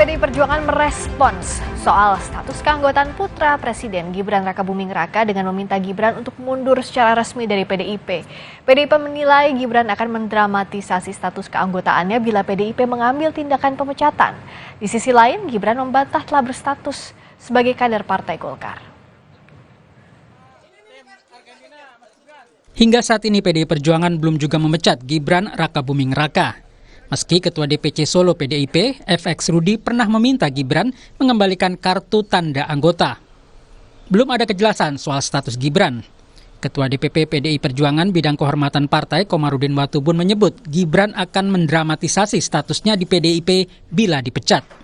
PDI Perjuangan merespons soal status keanggotaan putra Presiden Gibran Rakabuming Raka dengan meminta Gibran untuk mundur secara resmi dari PDIP. PDIP menilai Gibran akan mendramatisasi status keanggotaannya bila PDIP mengambil tindakan pemecatan. Di sisi lain, Gibran membantah telah berstatus sebagai kader Partai Golkar. Hingga saat ini PDI Perjuangan belum juga memecat Gibran Rakabuming Raka. Meski Ketua DPC Solo PDIP, FX Rudi pernah meminta Gibran mengembalikan kartu tanda anggota. Belum ada kejelasan soal status Gibran. Ketua DPP PDI Perjuangan Bidang Kehormatan Partai Komarudin Watubun menyebut Gibran akan mendramatisasi statusnya di PDIP bila dipecat.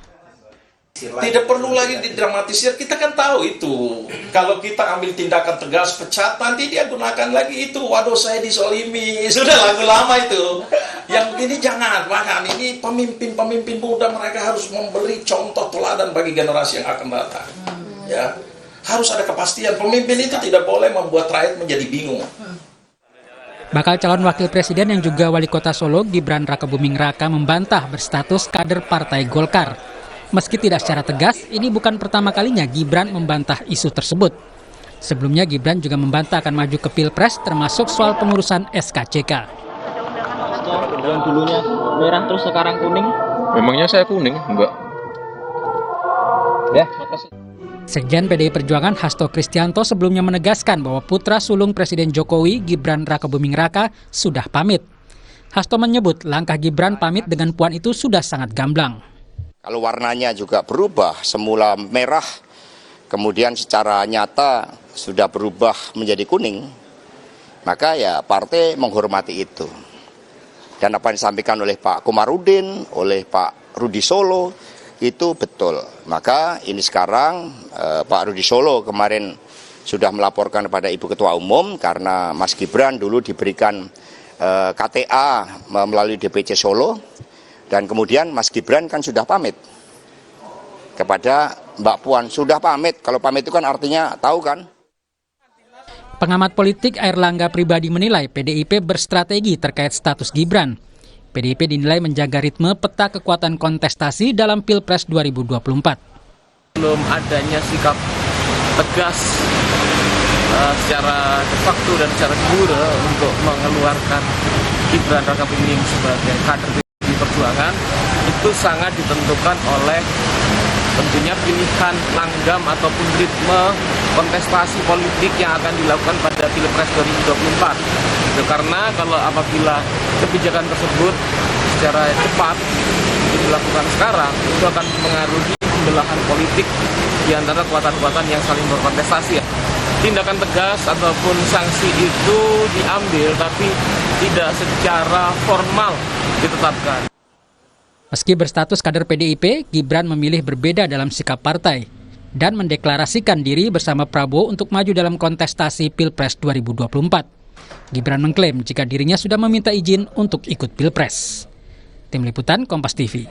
Tidak perlu lagi didramatisir, kita kan tahu itu. Kalau kita ambil tindakan tegas pecat, nanti dia gunakan lagi itu. Waduh, saya disolimi, sudah lagu lama itu. Yang ini jangan, bahkan ini pemimpin-pemimpin muda, mereka harus memberi contoh teladan bagi generasi yang akan datang. Ya, harus ada kepastian. Pemimpin itu tidak boleh membuat rakyat menjadi bingung. Bakal calon wakil presiden yang juga wali kota Solo, Gibran Rakabuming Raka membantah berstatus kader Partai Golkar. Meski tidak secara tegas, ini bukan pertama kalinya Gibran membantah isu tersebut. Sebelumnya Gibran juga membantah akan maju ke Pilpres termasuk soal pengurusan SKCK. Yang dulunya merah terus sekarang kuning. Memangnya saya kuning? Enggak. Ya, makasih. Sekjen PDI Perjuangan Hasto Kristianto sebelumnya menegaskan bahwa putra sulung Presiden Jokowi, Gibran Rakabuming Raka, sudah pamit. Hasto menyebut langkah Gibran pamit dengan Puan itu sudah sangat gamblang. Kalau warnanya juga berubah, semula merah, kemudian secara nyata sudah berubah menjadi kuning, maka ya partai menghormati itu. Dan apa yang disampaikan oleh Pak Komarudin, oleh Pak Rudi Solo, itu betul. Maka ini sekarang Pak Rudi Solo kemarin sudah melaporkan kepada Ibu Ketua Umum karena Mas Gibran dulu diberikan KTA melalui DPC Solo. Dan kemudian Mas Gibran kan sudah pamit kepada Mbak Puan. Sudah pamit, kalau pamit itu kan artinya tahu kan? Pengamat politik Airlangga Pribadi menilai PDIP berstrategi terkait status Gibran. PDIP dinilai menjaga ritme peta kekuatan kontestasi dalam Pilpres 2024. Belum adanya sikap tegas secara de facto dan secara jure untuk mengeluarkan Gibran Rakabuming sebagai kader Perjuangan itu sangat ditentukan oleh tentunya pilihan langgam ataupun ritme kontestasi politik yang akan dilakukan pada Pilpres 2024. Itu karena kalau apabila kebijakan tersebut secara cepat dilakukan sekarang, itu akan mengaruhi pembelahan politik di antara kekuatan-kekuatan yang saling berkontestasi. Tindakan tegas ataupun sanksi itu diambil tapi tidak secara formal ditetapkan. Meski berstatus kader PDIP, Gibran memilih berbeda dalam sikap partai dan mendeklarasikan diri bersama Prabowo untuk maju dalam kontestasi Pilpres 2024. Gibran mengklaim jika dirinya sudah meminta izin untuk ikut Pilpres. Tim Liputan Kompas TV.